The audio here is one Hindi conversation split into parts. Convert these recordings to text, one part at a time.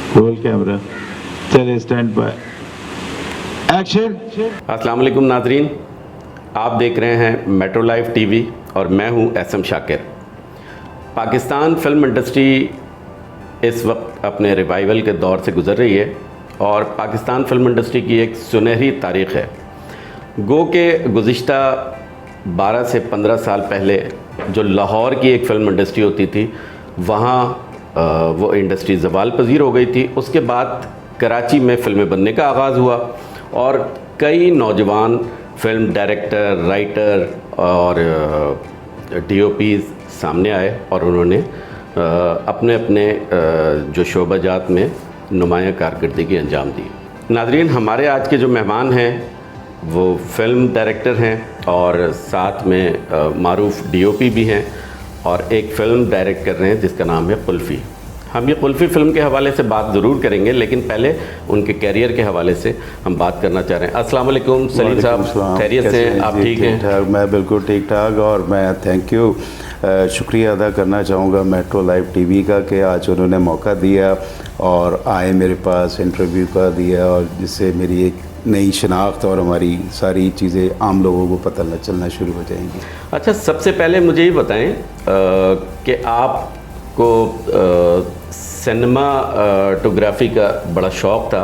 रोल कैमरा, चलिए स्टैंड बाय, एक्शन। अस्सलाम वालेकुम नाजरीन, आप देख रहे हैं मेट्रो लाइव टीवी और मैं हूं SM Shakir. Pakistan film industry इस वक्त अपने रिवाइवल के दौर से गुज़र रही है और पाकिस्तान फिल्म इंडस्ट्री की एक सुनहरी तारीख़ है। गो के गुज़िश्ता 12 से 15 साल पहले जो लाहौर की एक फ़िल्म इंडस्ट्री होती थी, वहाँ वो इंडस्ट्री ज़वाल पज़ीर हो गई थी। उसके बाद कराची में फ़िल्में बनने का आगाज़ हुआ और कई नौजवान फिल्म डायरेक्टर, राइटर और डीओपीज़ सामने आए और उन्होंने अपने अपने जो शोबाजात में नुमायाँ कारकर्दगी अंजाम दी। नाज़रीन, हमारे आज के जो मेहमान हैं वो फ़िल्म डायरेक्टर हैं और साथ में मारूफ डीओपी भी हैं और एक फ़िल्म डायरेक्ट कर रहे हैं जिसका नाम है कुल्फ़ी। हम ये कुल्फ़ी फ़िल्म के हवाले से बात ज़रूर करेंगे, लेकिन पहले उनके कैरियर के हवाले से हम बात करना चाह रहे हैं। अस्सलाम वालेकुम सलीम साहब, खैरियत से हैं? आप ठीक हैं? मैं बिल्कुल ठीक ठाक और मैं थैंक यू शुक्रिया अदा करना चाहूँगा मेट्रो लाइव टीवी का कि आज उन्होंने मौका दिया और आए मेरे पास, इंटरव्यू का दिया और जिससे मेरी एक नई शनाख्त और हमारी सारी चीज़ें आम लोगों को पता चलना शुरू हो जाएंगी। अच्छा, सबसे पहले मुझे ये बताएं कि आपको सिनेमाटोग्राफी का बड़ा शौक़ था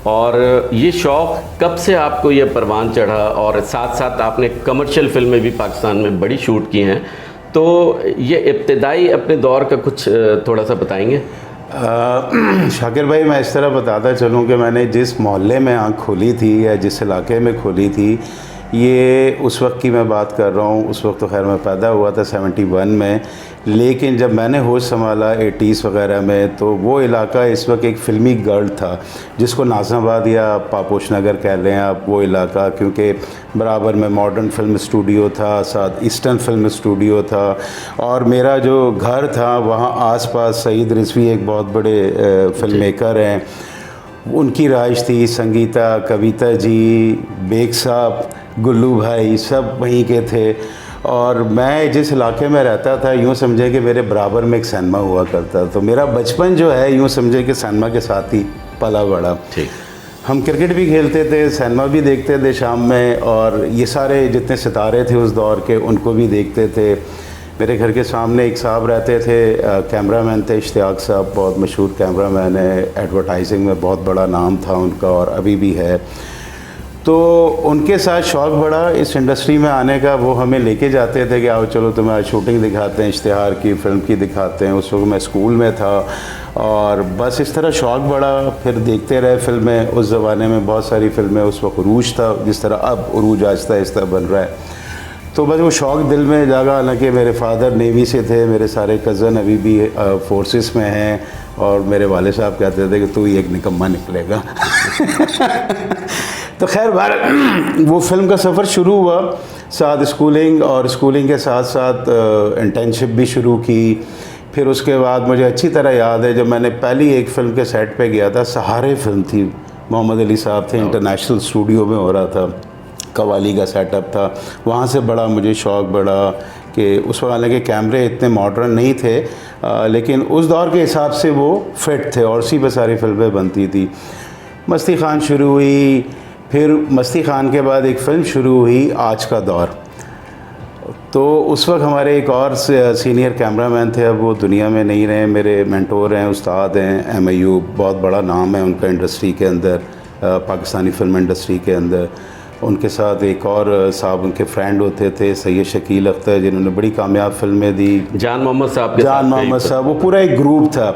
और ये शौक़ कब से आपको ये परवान चढ़ा, और साथ साथ आपने कमर्शियल फिल्में भी पाकिस्तान में बड़ी शूट की हैं, तो ये इब्तिदाई अपने दौर का कुछ थोड़ा सा बताएंगे? शाकिर भाई, मैं इस तरह बताता चलूँ कि मैंने जिस मोहल्ले में आँख खोली थी या जिस इलाके में खोली थी, ये उस वक्त की मैं बात कर रहा हूँ। उस वक्त तो खैर मैं पैदा हुआ था 71 में, लेकिन जब मैंने होश संभाला 80s वगैरह में, तो वो इलाका इस वक्त एक फ़िल्मी गर्ल था जिसको नाज़ाबाद या पापोश नगर कह लें आप, वो इलाका, क्योंकि बराबर में मॉडर्न फिल्म स्टूडियो था, साथ ईस्टर्न फिल्म स्टूडियो था और मेरा जो घर था वहाँ आसपास सईद रिजवी एक बहुत बड़े फिल्म मेकर हैं, उनकी राइश थी। संगीता, कविता जी, बेग साहब, गुल्लू भाई सब वहीं के थे और मैं जिस इलाके में रहता था, यूँ समझे कि मेरे बराबर में एक सिनेमा हुआ करता। तो मेरा बचपन जो है यूँ समझे कि सिनेमा के साथ ही पला बड़ा। ठीक। हम क्रिकेट भी खेलते थे, सिनेमा भी देखते थे शाम में और ये सारे जितने सितारे थे उस दौर के उनको भी देखते थे। मेरे घर के सामने एक साहब रहते थे, कैमरामैन थे, इश्तियाक साहब, बहुत मशहूर कैमरामैन है, एडवर्टाइजिंग में बहुत बड़ा नाम था उनका और अभी भी है। तो उनके साथ शौक़ बड़ा इस इंडस्ट्री में आने का। वो हमें लेके जाते थे कि आओ चलो तुम्हें आज शूटिंग दिखाते हैं, इश्तिहार की, फ़िल्म की दिखाते हैं। उस वक्त मैं स्कूल में था और बस इस तरह शौक़ बड़ा। फिर देखते रहे फ़िल्में। उस ज़माने में बहुत सारी फ़िल्में, उस वक्त उरूज था जिस तरह अब उरूज आहिस्ता आहिस्ता बन रहा है। तो बस वो शौक़ दिल में जागा। हालांकि मेरे फादर नेवी से थे, मेरे सारे कज़न अभी भी फोर्सेस में हैं और मेरे वाले साहब कहते थे कि तू ही एक निकम्मा निकलेगा। तो खैर बार वो फ़िल्म का सफ़र शुरू हुआ, साथ स्कूलिंग और स्कूलिंग के साथ साथ इंटर्नशिप भी शुरू की। फिर उसके बाद मुझे अच्छी तरह याद है जब मैंने पहली एक फ़िल्म के सेट पे गया था, सहारे फ़िल्म थी, मोहम्मद अली साहब थे, इंटरनेशनल स्टूडियो में हो रहा था, कवाली का सेटअप था। वहाँ से बड़ा मुझे शौक़ बड़ा कि उस वाले के कैमरे इतने मॉडर्न नहीं थे, लेकिन उस दौर के हिसाब से वो फिट थे और उसी पर सारी फिल्में बनती थी। मस्ती खान शुरू हुई, फिर मस्ती खान के बाद एक फ़िल्म शुरू हुई आज का दौर। तो उस वक्त हमारे एक और सीनियर कैमरामैन थे, अब वो दुनिया में नहीं रहे, मेरे मेंटोर हैं, उस्ताद हैं, एम अयूब, बहुत बड़ा नाम है उनका इंडस्ट्री के अंदर, पाकिस्तानी फ़िल्म इंडस्ट्री के अंदर। उनके साथ एक और साहब उनके फ्रेंड होते थे, सैयद शकील अख्तर, जिन्होंने बड़ी कामयाब फिल्में दी, जान मोहम्मद साहब, वो पूरा एक ग्रुप था।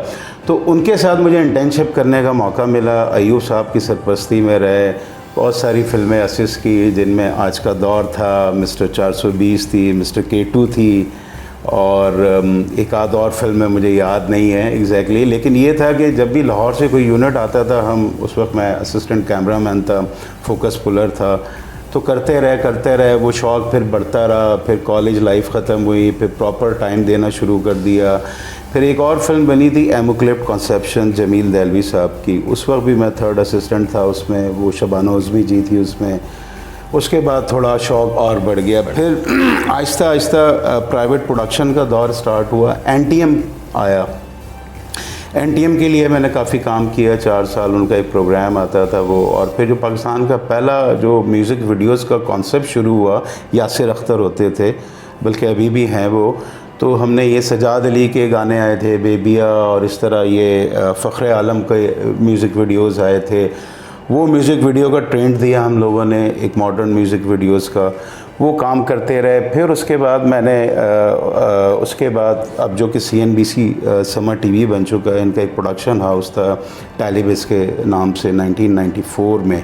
तो उनके साथ मुझे इंटर्नशिप करने का मौका मिला। अयूब साहब की सरपरस्ती में रहे, बहुत सारी फिल्में असिस्ट की, जिनमें आज का दौर था, मिस्टर 420 थी, मिस्टर K2 थी और एक आध और फिल्म मुझे याद नहीं है एग्जैक्टली। लेकिन ये था कि जब भी लाहौर से कोई यूनिट आता था, हम उस वक्त मैं असिस्टेंट कैमरामैन था, फोकस पुलर था, तो करते रहे वो शौक़ फिर बढ़ता रहा। फिर कॉलेज लाइफ ख़त्म हुई, फिर प्रॉपर टाइम देना शुरू कर दिया। फिर एक और फिल्म बनी थी एमोक्लिप्ट कॉन्सेप्शन, जमील दहलवी साहब की, उस वक्त भी मैं थर्ड असिस्टेंट था उसमें, वो शबाना उज़्मी जी थी उसमें। उसके बाद थोड़ा शौक़ और बढ़ गया। फिर आहिस्ता आहिस्ता प्राइवेट प्रोडक्शन का दौर स्टार्ट हुआ, एनटीएम आया। NTM के लिए मैंने काफ़ी काम किया, 4 साल उनका एक प्रोग्राम आता था वो। और फिर जो पाकिस्तान का पहला जो म्यूज़िक वीडियोस का कॉन्सेप्ट शुरू हुआ, यासिर अख्तर होते थे, बल्कि अभी भी हैं वो। तो हमने ये सजाद अली के गाने आए थे, बेबिया, और इस तरह ये फ़ख्र आलम के म्यूज़िक वीडियोस आए थे। वो म्यूज़िक वीडियो का ट्रेंड दिया हम लोगों ने, एक मॉडर्न म्यूज़िक वीडियोस का, वो काम करते रहे। फिर उसके बाद मैंने उसके बाद अब जो कि CNBC समर TV बन चुका है, इनका एक प्रोडक्शन हाउस था टेलीविज़ के नाम से 1994 में,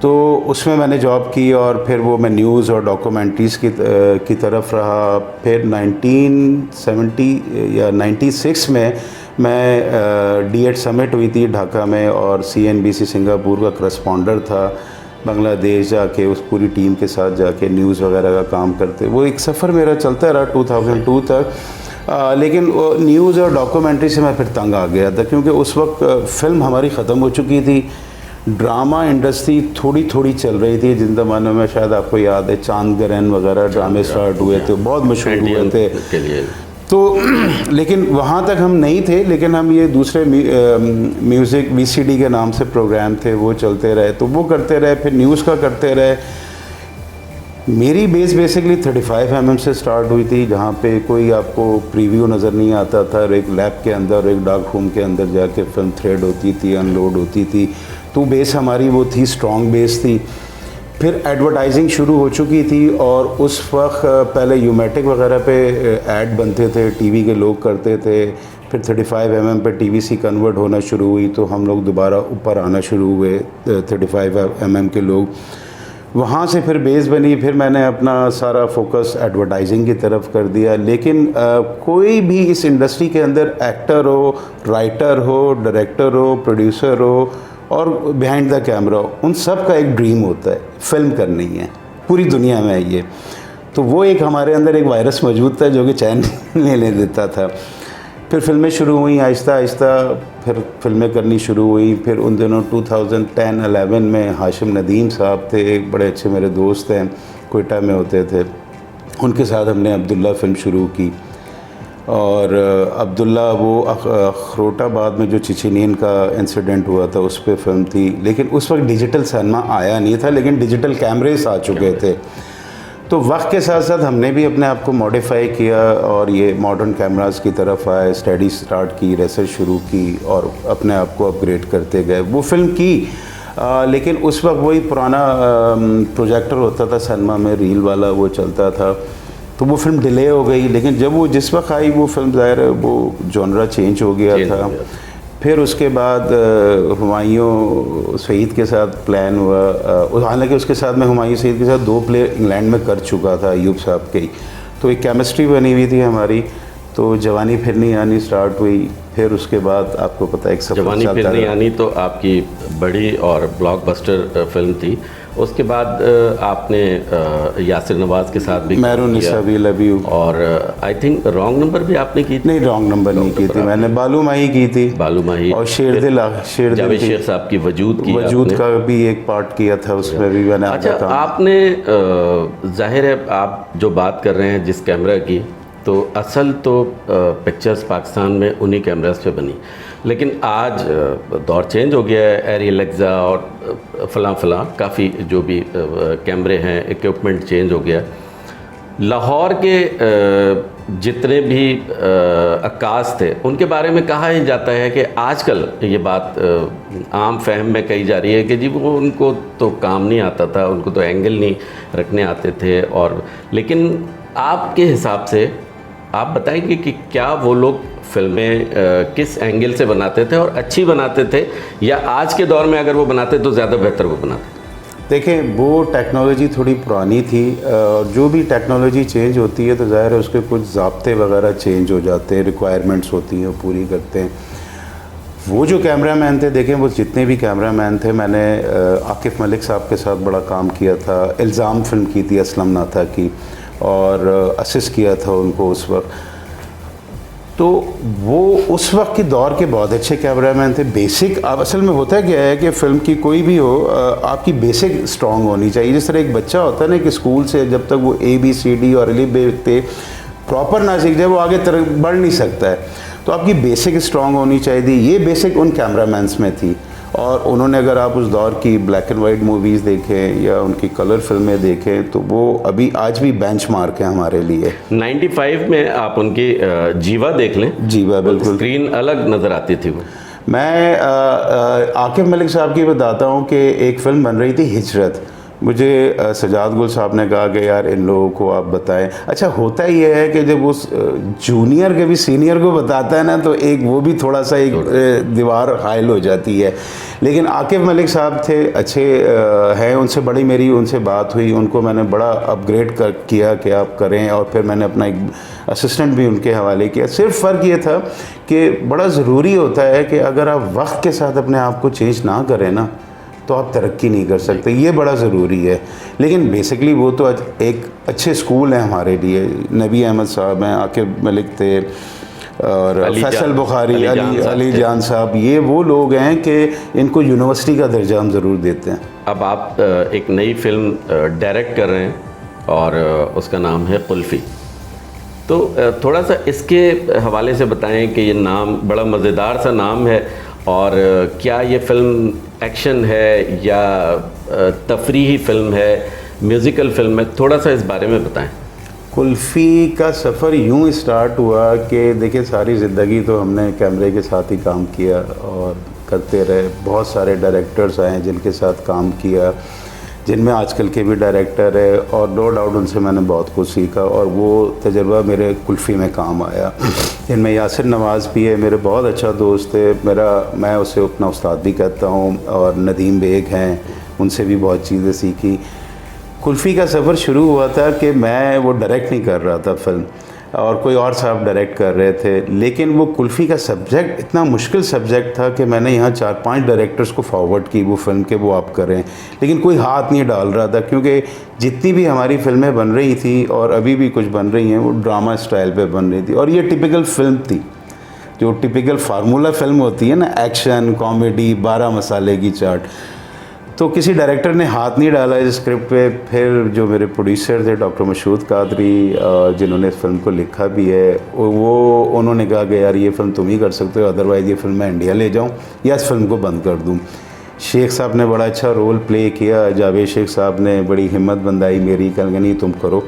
तो उसमें मैंने जॉब की। और फिर वो मैं न्यूज़ और डॉक्यूमेंट्रीज़ की तरफ रहा। फिर 1970 या 96 में मैं D8 समिट हुई थी ढाका में, और CNBC सिंगापुर का करस्पॉन्डर था, बांग्लादेश जाके उस पूरी टीम के साथ जाके न्यूज़ वगैरह का काम करते। वो एक सफ़र मेरा चलता रहा 2002 तक। लेकिन न्यूज़ और डॉक्यूमेंट्री से मैं फिर तंग आ गया था, क्योंकि उस वक्त फ़िल्म हमारी ख़त्म हो चुकी थी, ड्रामा इंडस्ट्री थोड़ी थोड़ी चल रही थी। जिन ज़माने में शायद आपको याद है चांद गरहन वगैरह ड्रामे स्टार्ट हुए थे, बहुत मशहूर हुए थे के लिए। तो लेकिन वहाँ तक हम नहीं थे, लेकिन हम ये दूसरे म्यूज़िक VCD के नाम से प्रोग्राम थे, वो चलते रहे, तो वो करते रहे। फिर न्यूज़ का करते रहे। मेरी बेस बेसिकली 35 mm से स्टार्ट हुई थी, जहाँ पे कोई आपको प्रीव्यू नज़र नहीं आता था। एक लैब के अंदर, एक डार्क रूम के अंदर जाके फिल्म थ्रेड होती थी, अनलोड होती थी। तो बेस हमारी वो थी, स्ट्रॉन्ग बेस थी। फिर एडवर्टाइजिंग शुरू हो चुकी थी, और उस वक्त पहले यूमेटिक वगैरह पे ऐड बनते थे, टीवी के लोग करते थे। फिर 35 mm पे TVC कन्वर्ट होना शुरू हुई, तो हम लोग दोबारा ऊपर आना शुरू हुए, 35 mm के लोग। वहाँ से फिर बेस बनी। फिर मैंने अपना सारा फोकस एडवर्टाइजिंग की तरफ कर दिया। लेकिन कोई भी इस इंडस्ट्री के अंदर एक्टर हो, राइटर हो, डायरेक्टर हो, प्रोड्यूसर हो, और बिहाइंड द कैमरा, उन सब का एक ड्रीम होता है फिल्म करनी है, पूरी दुनिया में है ये। तो वो एक हमारे अंदर एक वायरस मौजूद था जो कि चैन नहीं देता था। फिर फिल्में शुरू हुई आहिस्ता आहिस्ता, फिर फिल्में करनी शुरू हुई। फिर उन दिनों 2010-11 में हाशिम नदीम साहब थे, एक बड़े अच्छे मेरे दोस्त हैं, क्वेटा में होते थे, उनके साथ हमने अब्दुल्ला फिल्म शुरू की। और अब्दुल्ला वो अखरोटाबाद में जो चिचिनियन का इंसिडेंट हुआ था उस पर फिल्म थी। लेकिन उस वक्त डिजिटल सिनेमा आया नहीं था, लेकिन डिजिटल कैमरेस आ चुके थे। तो वक्त के साथ साथ हमने भी अपने आप को मॉडिफाई किया, और ये मॉडर्न कैमरास की तरफ आए, स्टडी स्टार्ट की, रिसर्च शुरू की, और अपने आप को अपग्रेड करते गए। वो फिल्म की, लेकिन उस वक्त वही पुराना प्रोजेक्टर होता था सिनेमा में, रील वाला, वो चलता था। तो वो फिल्म डिले हो गई। लेकिन जब वो जिस वक्त आई वो फिल्म, ज़ाहिर है वो जॉनरा चेंज हो गया था। फिर उसके बाद हुमायूं सईद के साथ प्लान हुआ। हालांकि उसके साथ मैं हुमायूं सईद के साथ 2 प्ले इंग्लैंड में कर चुका था, अयूब साहब के ही। तो एक केमिस्ट्री बनी हुई थी हमारी। तो जवानी फिर नहीं आनी स्टार्ट हुई। फिर उसके बाद आपको पता है एक सफर जवानी फिर नहीं आनी तो आपकी बड़ी और ब्लॉकबस्टर फिल्म थी। उसके बाद आपने यासिर नवाज के साथ भी मैरूनिसा भी लव यू, और आई थिंक रॉन्ग नंबर भी आपने की थी। नहीं, रॉन्ग नंबर नहीं की थी मैंने, बालू माही की थी, बालू माही, और शेरदिल जावेद शेख साहब की वजूद का भी एक पार्ट किया था, उसमें भी मैंने। अच्छा, आपने जाहिर है आप जो बात कर रहे हैं जिस कैमरा की, तो असल तो पिक्चर्स पाकिस्तान में उन्हीं कैमरास पे बनी। लेकिन आज दौर चेंज हो गया है, एरियल एक्सा और फलां काफ़ी जो भी कैमरे हैं, इक्विपमेंट चेंज हो गया। लाहौर के जितने भी अक्कास थे उनके बारे में कहा ही जाता है कि आजकल ये बात आम फहम में कही जा रही है कि जी वो उनको तो काम नहीं आता था, उनको तो एंगल नहीं रखने आते थे। और लेकिन आपके हिसाब से आप बताएंगे कि क्या वो लोग फिल्में किस एंगल से बनाते थे और अच्छी बनाते थे, या आज के दौर में अगर वो बनाते तो ज़्यादा बेहतर वो बनाते? देखें, वो टेक्नोलॉजी थोड़ी पुरानी थी, और जो भी टेक्नोलॉजी चेंज होती है तो ज़ाहिर है उसके कुछ ज़ाब्ते वगैरह चेंज हो जाते हैं, रिक्वायरमेंट्स होती हैं, वो पूरी करते हैं। वो जो कैमरामैन थे, देखें वो जितने भी कैमरामैन थे, मैंने आकिफ़ मलिक साहब के साथ बड़ा काम किया था। इल्ज़ाम फिल्म की थी असलम नाथा की, और असिस्ट किया था उनको उस वक्त। तो वो उस वक्त के दौर के बहुत अच्छे कैमरामैन थे। बेसिक, अब असल में होता क्या है कि फ़िल्म की कोई भी हो, आपकी बेसिक स्ट्रॉन्ग होनी चाहिए। जिस तरह एक बच्चा होता है ना कि स्कूल से जब तक वो ABCD और अली बे पे प्रॉपर ना सीख जाए वो आगे तरफ बढ़ नहीं सकता है। तो आपकी बेसिक स्ट्रांग होनी चाहिए थी। ये बेसिक उन कैमरामैन्स में थी, और उन्होंने, अगर आप उस दौर की ब्लैक एंड वाइट मूवीज़ देखें या उनकी कलर फिल्में देखें, तो वो अभी आज भी बेंचमार्क है हमारे लिए। 95 में आप उनकी जीवा देख लें, जीवा बिल्कुल स्क्रीन अलग नज़र आती थी वो। मैं आकिब मलिक साहब की बताता हूँ कि एक फ़िल्म बन रही थी हिजरत, मुझे सजाद गुल साहब ने कहा कि यार इन लोगों को आप बताएं। अच्छा, होता ये है कि जब उस जूनियर के भी सीनियर को बताता है ना, तो एक वो भी थोड़ा सा एक दीवार हायल हो जाती है। लेकिन आकिब मलिक साहब थे, अच्छे हैं, उनसे बड़ी मेरी उनसे बात हुई, उनको मैंने बड़ा अपग्रेड किया कि आप करें, और फिर मैंने अपना एक असिस्टेंट भी उनके हवाले किया। सिर्फ फ़र्क ये था कि बड़ा ज़रूरी होता है कि अगर आप वक्त के साथ अपने आप को चेंज ना करें ना, तो आप तरक्की नहीं कर सकते, ये बड़ा ज़रूरी है। लेकिन बेसिकली वो तो एक अच्छे स्कूल हैं हमारे लिए। नबी अहमद साहब हैं, आकिब मलिक थे, और फैसल बुखारी, अली जान साहब, ये वो लोग हैं कि इनको यूनिवर्सिटी का दर्जा हम ज़रूर देते हैं। अब आप एक नई फिल्म डायरेक्ट कर रहे हैं और उसका नाम है कुल्फ़ी, तो थोड़ा सा इसके हवाले से बताएं कि ये नाम बड़ा मज़ेदार सा नाम है, और क्या ये फ़िल्म एक्शन है या तफरीही फ़िल्म है, म्यूज़िकल फ़िल्म है, थोड़ा सा इस बारे में बताएं। कुल्फ़ी का सफ़र यूँ स्टार्ट हुआ कि देखिए, सारी ज़िंदगी तो हमने कैमरे के साथ ही काम किया और करते रहे। बहुत सारे डायरेक्टर्स आए हैं जिनके साथ काम किया, जिनमें आजकल के भी डायरेक्टर है, और नो डाउट उनसे मैंने बहुत कुछ सीखा, और वो तजर्बा मेरे कुल्फ़ी में काम आया। इनमें यासिर नवाज़ भी है, मेरे बहुत अच्छा दोस्त है मेरा, मैं उसे अपना उस्ताद भी कहता हूँ, और नदीम बेग हैं, उनसे भी बहुत चीज़ें सीखी। कुल्फ़ी का सफ़र शुरू हुआ था कि मैं वो डायरेक्ट नहीं कर रहा था फ़िल्म, और कोई और साहब डायरेक्ट कर रहे थे, लेकिन वो कुल्फ़ी का सब्जेक्ट इतना मुश्किल सब्जेक्ट था कि मैंने यहाँ 4-5 डायरेक्टर्स को फॉरवर्ड की वो फ़िल्म के वो आप करें, लेकिन कोई हाथ नहीं डाल रहा था, क्योंकि जितनी भी हमारी फ़िल्में बन रही थी और अभी भी कुछ बन रही हैं, वो ड्रामा स्टाइल पे बन रही थी, और ये टिपिकल फ़िल्म थी, जो टिपिकल फार्मूला फ़िल्म होती है ना, एक्शन, कॉमेडी, 12 मसाले की चाट। तो किसी डायरेक्टर ने हाथ नहीं डाला इस स्क्रिप्ट पे। फिर जो मेरे प्रोड्यूसर थे डॉक्टर मशहूद कादरी, जिन्होंने इस फिल्म को लिखा भी है, वो उन्होंने कहा कि यार ये फ़िल्म तुम ही कर सकते हो, अदरवाइज़ ये फ़िल्म मैं इंडिया ले जाऊँ या इस फिल्म को बंद कर दूँ। शेख साहब ने बड़ा अच्छा रोल प्ले किया, जावेद शेख साहब ने बड़ी हिम्मत बंधाई मेरी, कहा नहीं तुम करो,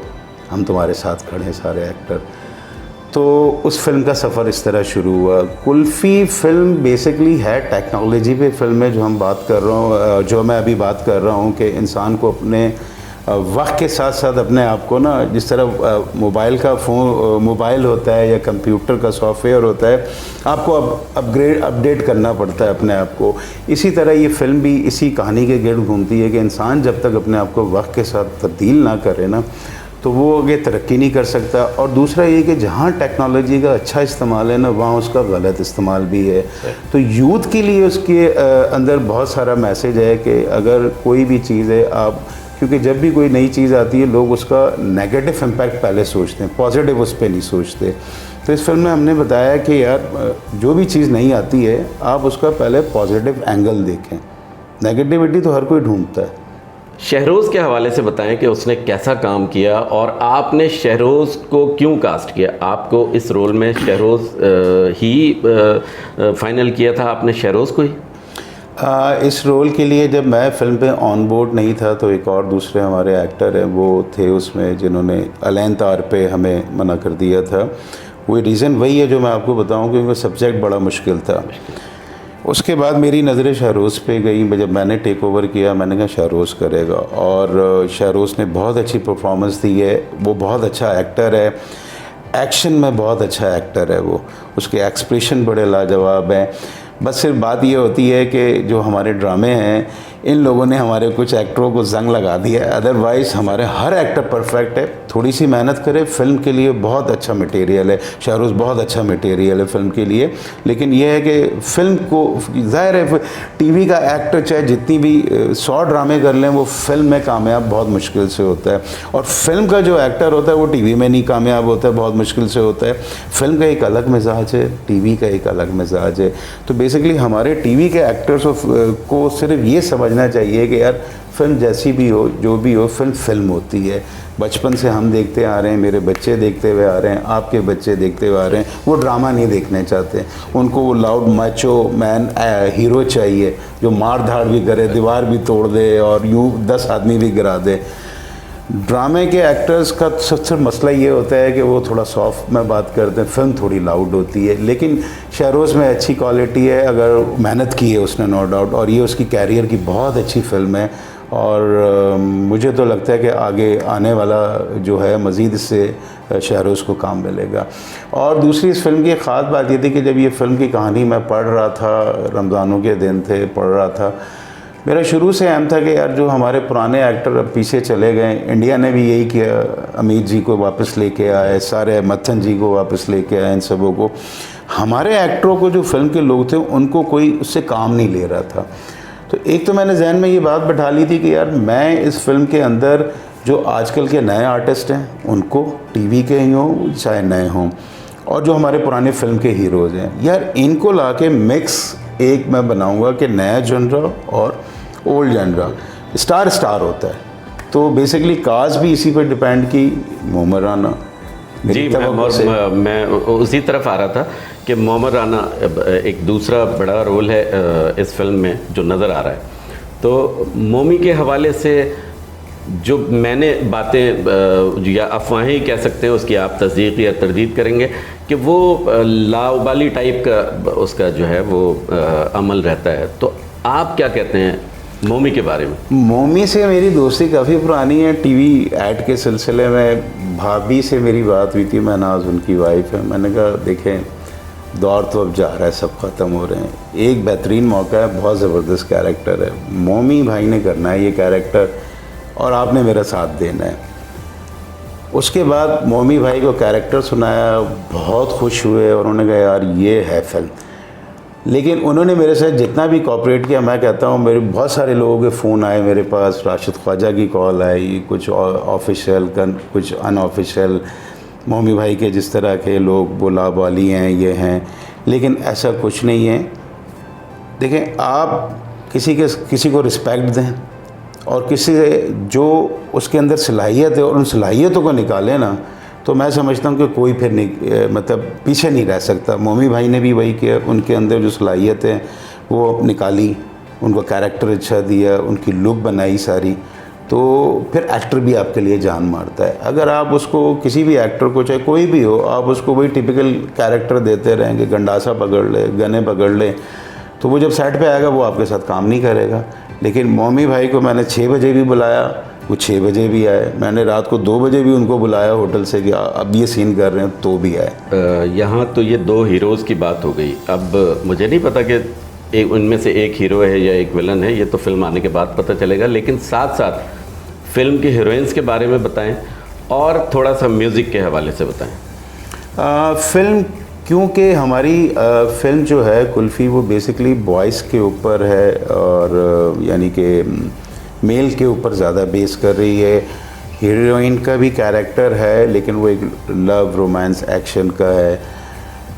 हम तुम्हारे साथ खड़े हैं सारे एक्टर। तो उस फिल्म का सफ़र इस तरह शुरू हुआ। कुल्फ़ी फ़िल्म बेसिकली है टेक्नोलॉजी पे फ़िल्म है, जो हम बात कर रहा हूँ, जो मैं अभी बात कर रहा हूँ कि इंसान को अपने वक्त के साथ साथ अपने आप को ना, जिस तरह मोबाइल होता है या कंप्यूटर का सॉफ्टवेयर होता है, आपको अपडेट करना पड़ता है अपने आप को। इसी तरह ये फ़िल्म भी इसी कहानी के गिर्द घूमती है कि इंसान जब तक अपने आप को वक्त के साथ तब्दील ना करे ना, तो वो आगे तरक्की नहीं कर सकता। और दूसरा ये कि जहाँ टेक्नोलॉजी का अच्छा इस्तेमाल है ना, वहाँ उसका गलत इस्तेमाल भी है। तो यूथ के लिए उसके अंदर बहुत सारा मैसेज है कि अगर कोई भी चीज़ है आप, क्योंकि जब भी कोई नई चीज़ आती है लोग उसका नेगेटिव इम्पैक्ट पहले सोचते हैं, पॉजिटिव उस पर नहीं सोचते। तो इस फिल्म में हमने बताया कि यार जो भी चीज़ नहीं आती है आप उसका पहले पॉजिटिव एंगल देखें, नेगेटिविटी तो हर कोई ढूंढता है। शहरोज़ के हवाले से बताएं कि उसने कैसा काम किया और आपने शहरोज़ को क्यों कास्ट किया। आपको इस रोल में शहरोज़ ही फाइनल किया था, आपने शहरोज़ को ही? इस रोल के लिए जब मैं फ़िल्म पे ऑन बोर्ड नहीं था, तो एक और दूसरे हमारे एक्टर हैं वो थे उसमें, जिन्होंने अलैन तार पे हमें मना कर दिया था। वो रीज़न वही है जो मैं आपको बताऊं, क्योंकि सब्जेक्ट बड़ा मुश्किल था। उसके बाद मेरी नज़रें शहरोज़ पे गई। जब मैंने टेक ओवर किया, मैंने कहा शहरोज़ करेगा, और शहरोज़ ने बहुत अच्छी परफॉर्मेंस दी है। वो बहुत अच्छा एक्टर है, एक्शन में बहुत अच्छा एक्टर है वो, उसके एक्सप्रेशन बड़े लाजवाब हैं। बस सिर्फ बात ये होती है कि जो हमारे ड्रामे हैं, इन लोगों ने हमारे कुछ एक्टरों को जंग लगा दिया है, अदरवाइज़ हमारे हर एक्टर परफेक्ट है। थोड़ी सी मेहनत करें, फ़िल्म के लिए बहुत अच्छा मटेरियल है। शाहरुज़ बहुत अच्छा मटेरियल है फ़िल्म के लिए, लेकिन यह है कि फ़िल्म को, ज़ाहिर है टीवी का एक्टर चाहे जितनी भी 100 ड्रामे कर लें, वो फ़िल्म में कामयाब बहुत मुश्किल से होता है। और फिल्म का जो एक्टर होता है वो टीवी में नहीं कामयाब होता है, बहुत मुश्किल से होता है। फ़िल्म का एक अलग मिजाज है, टीवी का एक अलग मिजाज है। तो बेसिकली हमारे टीवी के एक्टर्स को सिर्फ ये समझना समझना चाहिए कि यार फिल्म जैसी भी हो, जो भी हो, फिल्म फिल्म होती है। बचपन से हम देखते आ रहे हैं, मेरे बच्चे देखते हुए आ रहे हैं, आपके बच्चे देखते हुए आ रहे हैं। वो ड्रामा नहीं देखने चाहते, उनको वो लाउड माचो मैन हीरो चाहिए जो मार धाड़ भी करे, दीवार भी तोड़ दे और यूँ 10 आदमी भी गिरा दे। ड्रामे के एक्टर्स का सबसे मसला ये होता है कि वो थोड़ा सॉफ्ट में बात करते हैं, फिल्म थोड़ी लाउड होती है। लेकिन शहरोज़ में अच्छी क्वालिटी है, अगर मेहनत की है उसने, नो डाउट, और ये उसकी कैरियर की बहुत अच्छी फिल्म है। और मुझे तो लगता है कि आगे आने वाला जो है मज़ीद इससे शहरोज़ को काम मिलेगा। और दूसरी इस फिल्म की ख़ास बात ये थी कि जब ये फ़िल्म की कहानी मैं पढ़ रहा था, रमज़ानों के दिन थे, पढ़ रहा था, मेरा शुरू से एम था कि यार जो हमारे पुराने एक्टर अब पीछे चले गए, इंडिया ने भी यही किया, अमित जी को वापस लेके आए, सारे मत्थन जी को वापस लेके आए, इन सबों को। हमारे एक्टरों को जो फिल्म के लोग थे उनको कोई उससे काम नहीं ले रहा था। तो एक तो मैंने जहन में ये बात बैठा ली थी कि यार मैं इस फिल्म के अंदर जो आजकल के नए आर्टिस्ट हैं उनको, टीवी के ही हों चाहे नए हों, और जो हमारे पुराने फिल्म के हीरोज़ हैं, यार इनको ला के मिक्स एक मैं बनाऊँगा कि नया जनरा और ओल्ड जनरा, स्टार होता है। तो बेसिकली कास्ट भी इसी पर डिपेंड की, मोहम्मद राना। जी, मैं उसी तरफ आ रहा था कि मोहम्मद राना एक दूसरा बड़ा रोल है इस फिल्म में जो नज़र आ रहा है। तो मोमी के हवाले से जो मैंने बातें या अफवाहें कह सकते हैं, उसकी आप तस्दीक या तरदीद करेंगे कि वो लाउबाली टाइप का उसका जो है वो अमल रहता है। तो आप क्या कहते हैं मोमी के बारे में? मोमी से मेरी दोस्ती काफ़ी पुरानी है। टीवी ऐड के सिलसिले में भाभी से मेरी बात हुई थी, मैं नाज उनकी वाइफ है। मैंने कहा देखें दौर तो अब जा रहा है, सब ख़त्म हो रहे हैं, एक बेहतरीन मौका है, बहुत ज़बरदस्त कैरेक्टर है, मोमी भाई ने करना है ये कैरेक्टर और आपने मेरा साथ देना है। उसके बाद मोमी भाई को कैरेक्टर सुनाया, बहुत खुश हुए और उन्होंने कहा यार ये है फिल्म। लेकिन उन्होंने मेरे साथ जितना भी कोऑपरेट किया, मैं कहता हूँ मेरे बहुत सारे लोगों के फ़ोन आए मेरे पास, राशिद ख्वाजा की कॉल आई, कुछ ऑफिशियल कुछ अनऑफिशियल, मोमी भाई के जिस तरह के लोग बोला वाली हैं ये हैं, लेकिन ऐसा कुछ नहीं है। देखें आप किसी को रिस्पेक्ट दें और किसी से जो उसके अंदर सलाहियत है और उन सलाहियतों को निकालें ना, तो मैं समझता हूँ कि कोई फिर नहीं मतलब पीछे नहीं रह सकता। मोमी भाई ने भी वही किया, उनके अंदर जो सलाहियत है वो निकाली, उनको कैरेक्टर अच्छा दिया, उनकी लुक बनाई सारी, तो फिर एक्टर भी आपके लिए जान मारता है। अगर आप उसको किसी भी एक्टर को, चाहे कोई भी हो, आप उसको वही टिपिकल कैरेक्टर देते रहेंगे, गंडासा पकड़ ले, गने पकड़ ले, तो वो जब सेट पे आएगा वो आपके साथ काम नहीं करेगा। लेकिन मोमी भाई को मैंने 6 बजे भी बुलाया, वो 6 बजे भी आए, मैंने रात को 2 बजे भी उनको बुलाया होटल से कि अब ये सीन कर रहे हैं, तो भी आए। यहाँ तो ये 2 हीरोज़ की बात हो गई। अब मुझे नहीं पता कि उनमें से एक हीरो है या एक विलन है, ये तो फिल्म आने के बाद पता चलेगा। लेकिन साथ साथ फिल्म की हीरोइंस के बारे में बताएं और थोड़ा सा म्यूज़िक के हवाले से बताएं। फिल्म, क्योंकि हमारी फिल्म जो है कुल्फ़ी वो बेसिकली बॉयज़ के ऊपर है और यानी कि मेल के ऊपर ज़्यादा बेस कर रही है। हीरोइन का भी कैरेक्टर है लेकिन वो एक लव रोमांस एक्शन का है।